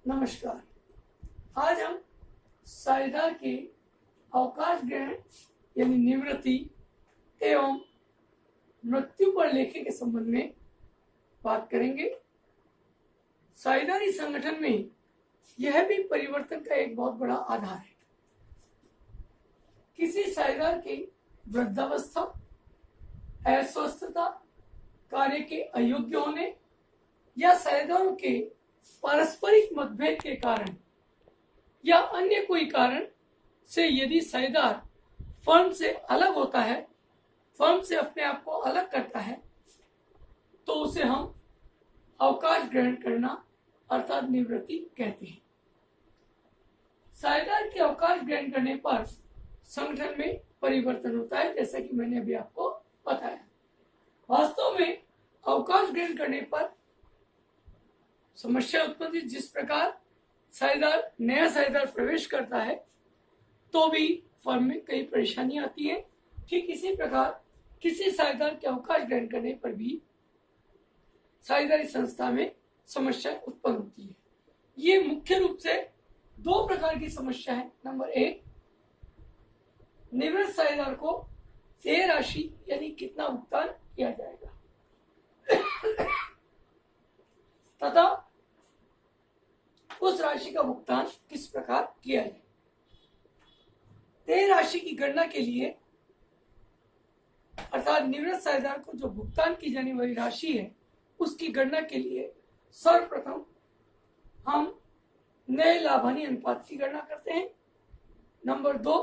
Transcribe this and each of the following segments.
नमस्कार। आज हम साझेदार के अवकाश ग्रहण यानी निवृत्ति एवं मृत्यु पर लेखे के संबंध में बात करेंगे। साझेदारी संगठन में यह भी परिवर्तन का एक बहुत बड़ा आधार है। किसी साझेदार की वृद्धावस्था, अस्वस्थता, कार्य के अयोग्य होने या साझेदारों के पारस्परिक मतभेद के कारण या अन्य कोई कारण से यदि साझेदार फर्म से अलग होता है, फर्म से अपने आप को अलग करता है, तो उसे हम अवकाश ग्रहण करना अर्थात निवृत्ति कहते हैं। साझेदार के अवकाश ग्रहण करने पर संगठन में परिवर्तन होता है, जैसा कि मैंने अभी आपको बताया। वास्तव में अवकाश ग्रहण करने पर समस्या उत्पन्न हुई। जिस प्रकार नया साझेदार प्रवेश करता है तो भी फर्म में कई परेशानियां आती हैं, ठीक इसी प्रकार किसी साझेदार के अवकाश ग्रहण करने पर भी साझेदारी संस्था में समस्या उत्पन्न होती है। ये मुख्य रूप से दो प्रकार की समस्या है। नंबर एक, निवृत्त साझेदार को देय राशि यानी कितना भुगतान किया जाएगा तथा उस राशि का भुगतान किस प्रकार किया जाए। देय राशि की गणना के लिए अर्थात निवृत्त साझेदार को जो भुगतान की जाने वाली राशि है उसकी गणना के लिए सर्वप्रथम हम नए लाभानी अनुपात की गणना करते हैं। नंबर दो,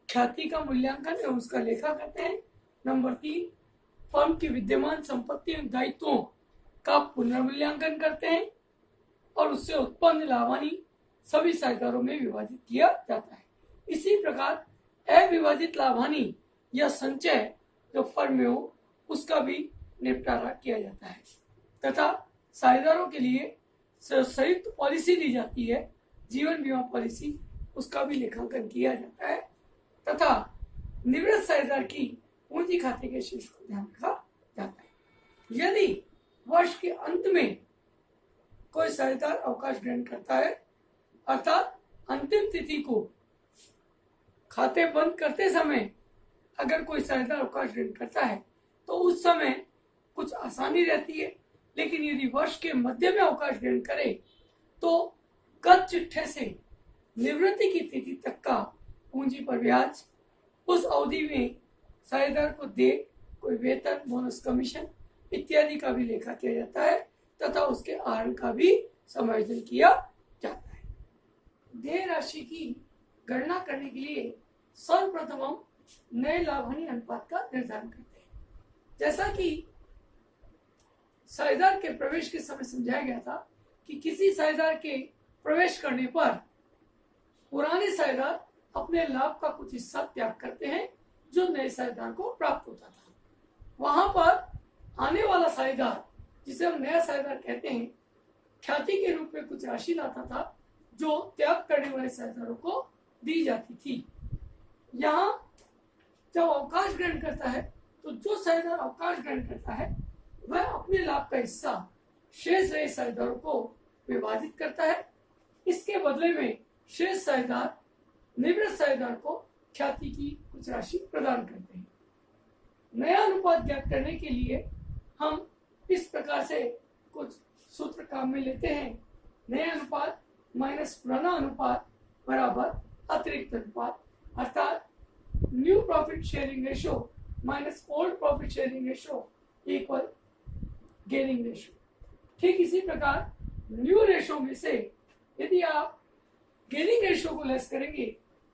ख्याति का मूल्यांकन एवं उसका लेखा करते हैं। नंबर तीन, फर्म की विद्यमान संपत्ति एवं दायित्वों का पुनर्मूल्यांकन करते हैं और उससे उत्पन्न लाभानी सभी साझेदारों में विभाजित किया जाता है। इसी प्रकार अविभाजित लाभानी या संचय जो फर्म में हो उसका भी निपटारा किया जाता है तथा साझेदारों के लिए संयुक्त पॉलिसी दी जाती है, जीवन बीमा पॉलिसी, उसका भी लेखांकन किया जाता है तथा निवृत्त साझेदार की पूंजी खाते के शेष को ध्यान रखा जाता है। यदि वर्ष के अंत में कोई साझेदार अवकाश ग्रहण करता है अर्थात अंतिम तिथि को खाते बंद करते समय अगर कोई साझेदार अवकाश ग्रहण करता है तो उस समय कुछ आसानी रहती है, लेकिन यदि वर्ष के मध्य में अवकाश ग्रहण करे तो गत चिट्ठे से निवृत्ति की तिथि तक का पूंजी पर ब्याज, उस अवधि में साझेदार को दे कोई वेतन, बोनस, कमीशन इत्यादि का भी लेखा किया जाता है तथा उसके आहरण का भी समायोजन किया जाता है। देय राशि की गणना करने के लिए सर्वप्रथम हम नए लाभानी अनुपात का निर्धारण करते हैं। जैसा कि साझेदार के प्रवेश के समय समझाया गया था कि किसी साझेदार के प्रवेश करने पर पुराने साझेदार अपने लाभ का कुछ हिस्सा त्याग करते हैं जो नए साझेदार को प्राप्त होता था। वहां पर आने वाला साझेदार, जिसे हम नया साझेदार कहते हैं, ख्याति के रूप में कुछ राशि लाता था जो त्याग करने वाले साझेदारों को दी जाती थी। यहाँ जब अवकाश ग्रहण करता है तो जो साझेदार अवकाश ग्रहण करता है वह अपने लाभ का हिस्सा शेष रहे साझेदारों को विभाजित करता है। इसके बदले में शेष साझेदार निवृत्त साझेदार को ख्याति की कुछ राशि प्रदान करते हैं। नया अनुपात ज्ञात करने के लिए हम इस प्रकार से कुछ सूत्र काम में लेते हैं। नया अनुपात माइनस पुराना अनुपात बराबर अतिरिक्त अनुपात, अर्थात new profit sharing ratio minus old profit sharing ratio equal gaining ratio. ठीक इसी प्रकार न्यू रेशो में से यदि आप गेनिंग रेशो को लेस करेंगे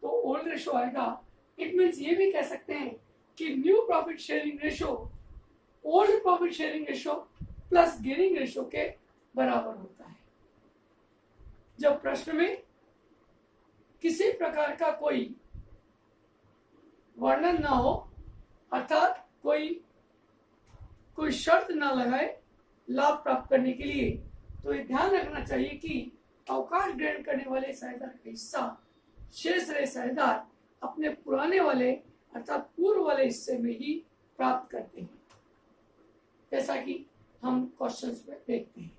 तो ओल्ड रेशो आएगा। इट मीन्स ये भी कह सकते हैं कि new profit sharing ratio old profit sharing ratio plus gaining ratio के बराबर होता है। जब प्रश्न में किसी प्रकार का कोई वर्णन ना हो अर्थात कोई शर्त ना लगाए लाभ प्राप्त करने के लिए, तो ये ध्यान रखना चाहिए कि अवकाश ग्रहण करने वाले साझेदार का हिस्सा शेष रहे साझेदार अपने पुराने वाले अर्थात पूर्व वाले हिस्से में ही प्राप्त करते हैं, जैसा कि हम क्वेश्चंस में देखते हैं।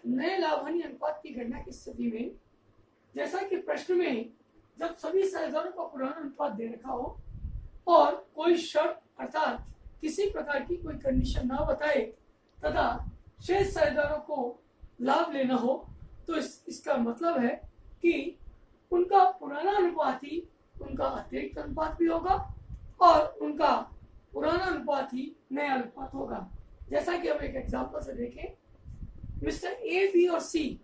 नए लाभ हानि अनुपात की गणना की स्थिति में, जैसा कि प्रश्न में जब सभी साझेदारों का पुराना अनुपात दे रखा हो और कोई शर्त अर्थात किसी प्रकार की कोई कंडीशन ना बताए तथा शेष साझेदारों को लाभ लेना हो, तो इसका मतलब है कि उनका पुराना अनुपात ही उनका अतिरिक्त अनुपात भी होगा और उनका पुराना अनुपात ही नया अनुपात होगा। जैसा कि हम एक एग्जांपल से देखें, मिस्टर ए, बी और सी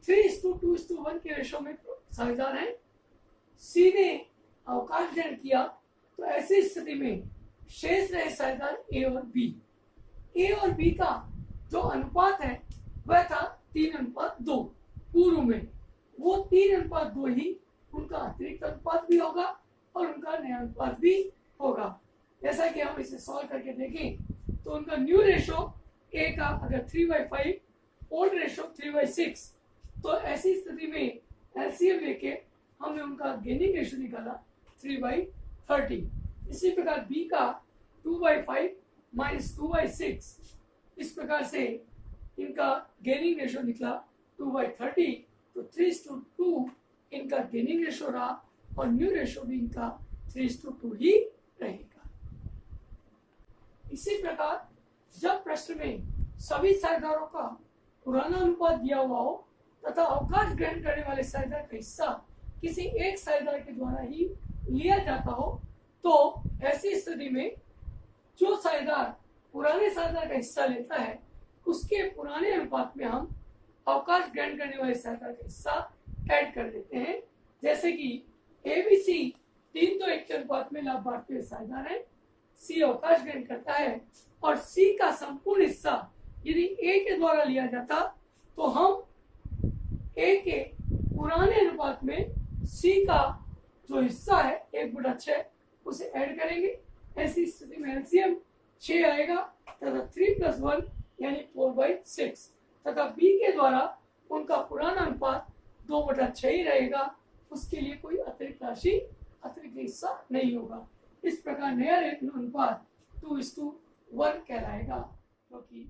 3:2:1 के रेशो में साझेदार हैं। सी ने अवकाश ग्रहण किया, तो ऐसी स्थिति में शेष रहे साझेदार ए और बी। ए और बी का जो अनुपात है वह था 3:2 पूर्व में, वो 3:2 ही उनका अतिरिक्त अनुपात भी होगा और उनका नया अनुपात भी होगा। जैसा कि हम इसे सॉल्व करके देखें तो उनका न्यू रेशो ए का अगर 3/5, ओल्ड रेशो 3/6, तो ऐसी स्थिति में एलसीएम लेके हमने उनका गेनिंग रेशो निकाला 3/30। इसी प्रकार बी का 2/5 - 2/6, इस प्रकार से इनका गेनिंग रेशो निकला 2/30, तो 3:2 इनका गेनिंग रेशो रहा और न्यू रेशो भी इनका 3:2 ही रहेगा। इसी प्रकार जब प्रश्न में सभी साझेदारों का पुराना अनुपात दिया हुआ हो तथा अवकाश ग्रहण करने वाले साझेदार का हिस्सा किसी एक साझेदार के द्वारा ही लिया जाता हो, तो ऐसी स्थिति में जो साझेदार पुराने साझेदार का हिस्सा लेता है उसके पुराने अनुपात में हम अवकाश ग्रहण करने वाले साझेदार का हिस्सा ऐड कर देते हैं। जैसे कि एबीसी 3:1 के अनुपात में लाभ बांटते हुए साझेदार है, सी अवकाश ग्रहण करता है और सी का संपूर्ण हिस्सा यदि ए के द्वारा लिया जाता तो हम ए के पुराने अनुपात में सी का जो हिस्सा है 1/6 उसे ऐड करेंगे। ऐसी स्थिति में एलसीएम 6 आएगा तथा 3 + 1 यानी 4/6 तथा बी के द्वारा उनका पुराना अनुपात 2/6 ही रहेगा, उसके लिए कोई अतिरिक्त राशि अतिरिक्त हिस्सा नहीं होगा। इस प्रकार नया अनुपात 2:1 कहलाएगा, क्योंकि